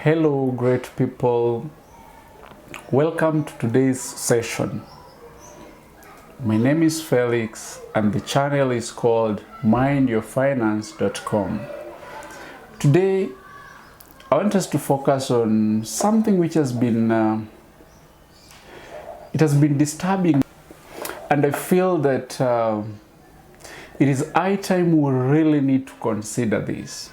Hello, great people. Welcome to today's session. My name is Felix, and the channel is called mindyourfinance.com. Today, I want us to focus on something which has been disturbing, and I feel that it is high time we really need to consider this.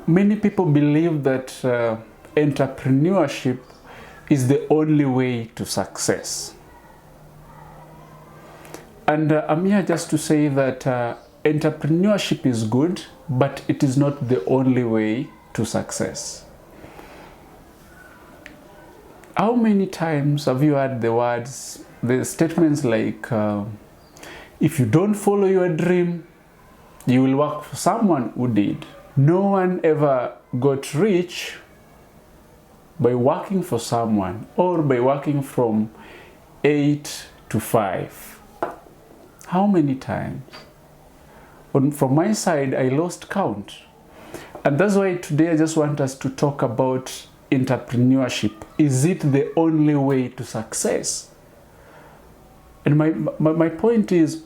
Many people believe that entrepreneurship is the only way to success. And I'm here just to say that entrepreneurship is good, but it is not the only way to success. How many times have you heard the statements like, if you don't follow your dream, you will work for someone who did. No one ever got rich by working for someone or by working from 8 to 5. How many times? From my side, I lost count. And that's why today I just want us to talk about entrepreneurship. Is it the only way to success? And my point is,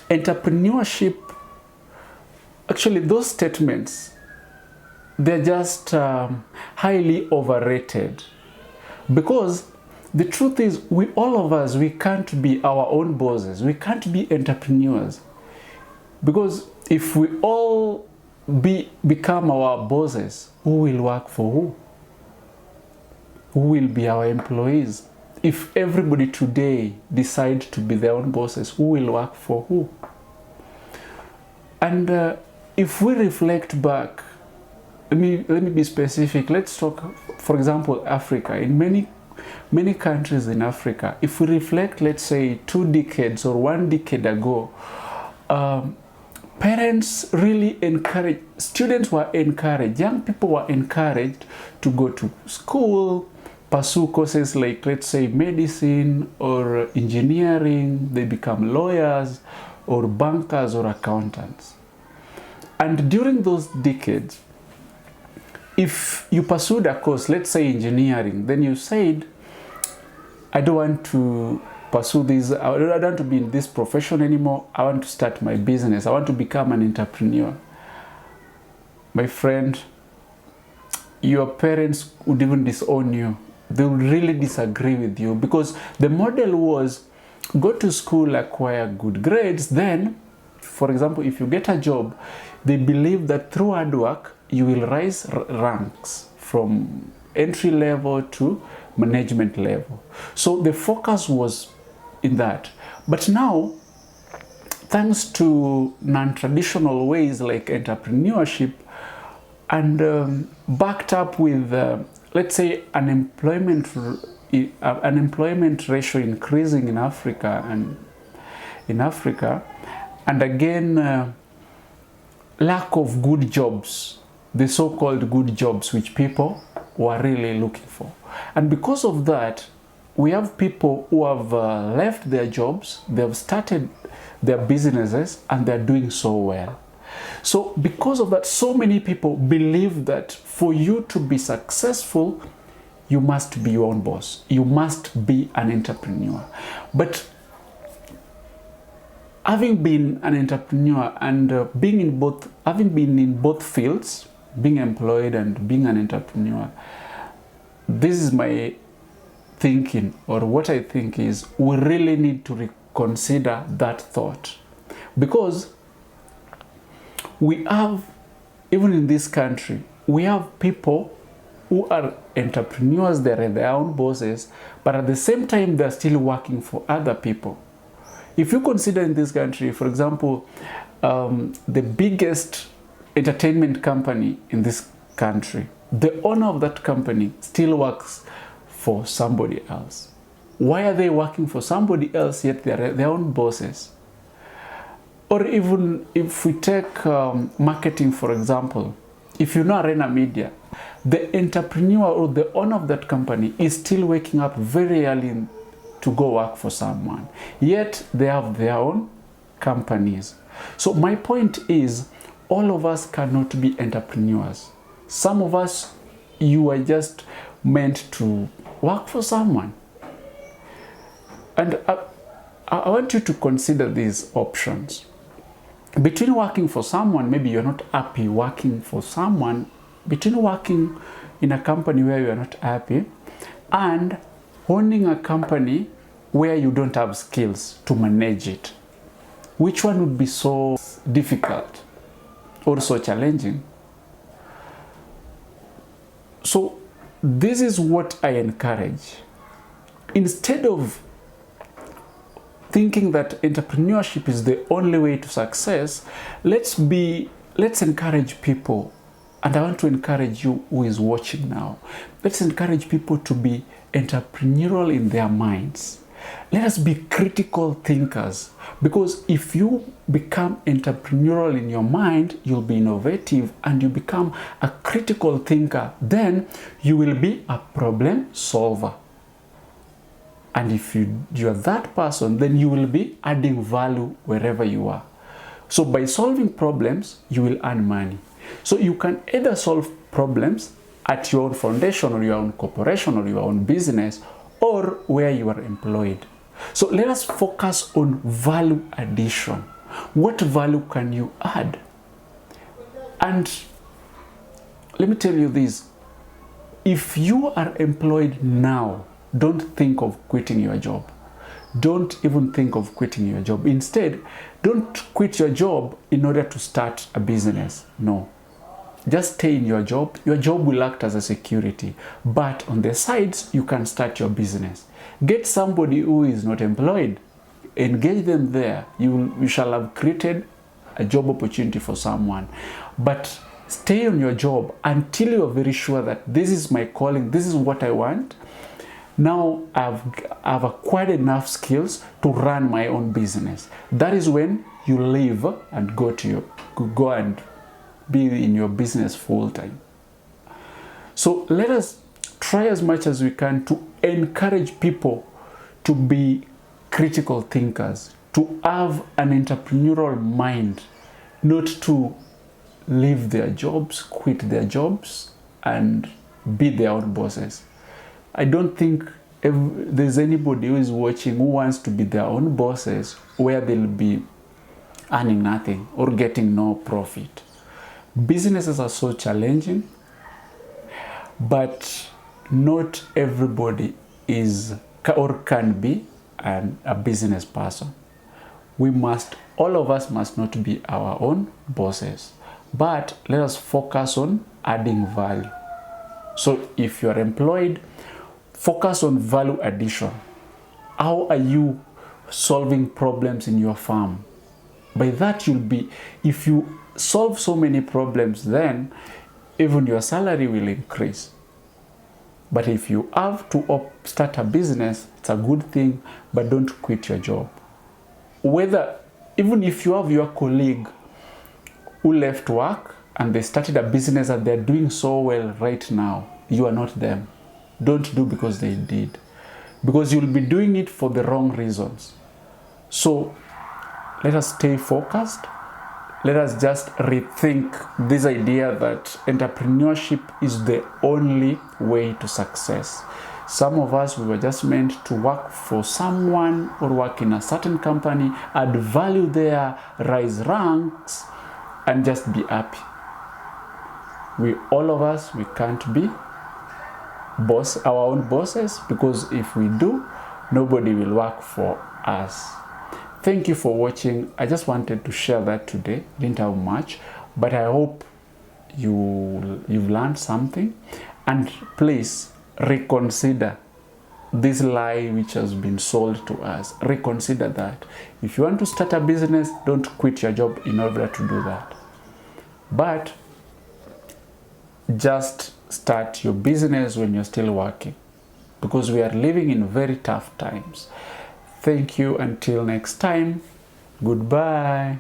entrepreneurship, actually, those statements, they're just highly overrated. Because the truth is, all of us, we can't be our own bosses. We can't be entrepreneurs. Because if we all become our bosses, who will work for who? Who will be our employees? If everybody today decide to be their own bosses, who will work for who? And if we reflect back, let me be specific. Let's talk, for example, Africa. In many countries in Africa, if we reflect, let's say 2 decades or 1 decade ago, parents really encouraged, students were encouraged, young people were encouraged to go to school, pursue courses like, let's say, medicine or engineering. They become lawyers or bankers or accountants. And during those decades, if you pursued a course, let's say engineering, then you said, I don't want to pursue this, I don't want to be in this profession anymore, I want to start my business, I want to become an entrepreneur. My friend, your parents would even disown you. They would really disagree with you, because the model was go to school, acquire good grades, then, for example, if you get a job, they believe that through hard work, you will rise ranks from entry level to management level. So the focus was in that. But now, thanks to non-traditional ways like entrepreneurship, and backed up with, let's say, unemployment ratio increasing in Africa, and again, lack of good jobs, the so-called good jobs which people were really looking for. And because of that, we have people who have left their jobs, they have started their businesses, and they're doing so well. So because of that, so many people believe that for you to be successful, you must be your own boss. You must be an entrepreneur. But having been an entrepreneur and having been in both fields, being employed and being an entrepreneur, this is my thinking, or what I think is, we really need to reconsider that thought. Because we have, even in this country, we have people who are entrepreneurs, they're their own bosses, but at the same time, they're still working for other people. If you consider in this country, for example, the biggest entertainment company in this country, the owner of that company still works for somebody else. Why are they working for somebody else yet they are their own bosses? Or even if we take marketing, for example, if you know Arena Media, the entrepreneur or the owner of that company is still waking up very early to go work for someone, yet they have their own companies. So my point is, all of us cannot be entrepreneurs. Some of us, you are just meant to work for someone. And I want you to consider these options. Between working for someone, maybe you're not happy working for someone, between working in a company where you're not happy and owning a company where you don't have skills to manage it, which one would be so difficult or so challenging? So this is what I encourage. Instead of thinking that entrepreneurship is the only way to success, let's encourage people. And I want to encourage you who is watching now. Let's encourage people to be entrepreneurial in their minds. Let us be critical thinkers, because if you become entrepreneurial in your mind, you'll be innovative, and you become a critical thinker, then you will be a problem solver. And if you're that person, then you will be adding value wherever you are. So by solving problems, you will earn money. So you can either solve problems at your own foundation or your own corporation or your own business, or where you are employed. So let us focus on value addition. What value can you add? And let me tell you this. If you are employed now, don't think of quitting your job. Don't even think of quitting your job. Instead, don't quit your job in order to start a business. No. Just stay in your job. Your job will act as a security. But on the sides, you can start your business. Get somebody who is not employed. Engage them there. You shall have created a job opportunity for someone. But stay on your job until you are very sure that this is my calling, this is what I want. Now I've acquired enough skills to run my own business. That is when you leave and go and be in your business full time. So let us try as much as we can to encourage people to be critical thinkers, to have an entrepreneurial mind, not to leave their jobs, quit their jobs, and be their own bosses. I don't think there's anybody who is watching who wants to be their own bosses where they'll be earning nothing or getting no profit. Businesses are so challenging, but not everybody is or can be a business person. All of us must not be our own bosses, but let us focus on adding value. So if you are employed, focus on value addition. How are you solving problems in your farm? By that if you solve so many problems, then even your salary will increase. But if you have to start a business, it's a good thing, but don't quit your job. Even if you have your colleague who left work and they started a business and they're doing so well right now, you are not them. Don't do because they did. Because you'll be doing it for the wrong reasons. So let us stay focused. Let us just rethink this idea that entrepreneurship is the only way to success. Some of us, we were just meant to work for someone or work in a certain company, add value there, rise ranks, and just be happy. All of us, we can't be our own bosses, because if we do, nobody will work for us. Thank you for watching. I just wanted to share that today. Didn't have much, but I hope you've learned something. And please reconsider this lie which has been sold to us. Reconsider that. If you want to start a business, don't quit your job in order to do that. But just start your business when you're still working, because we are living in very tough times. Thank you. Until next time. Goodbye.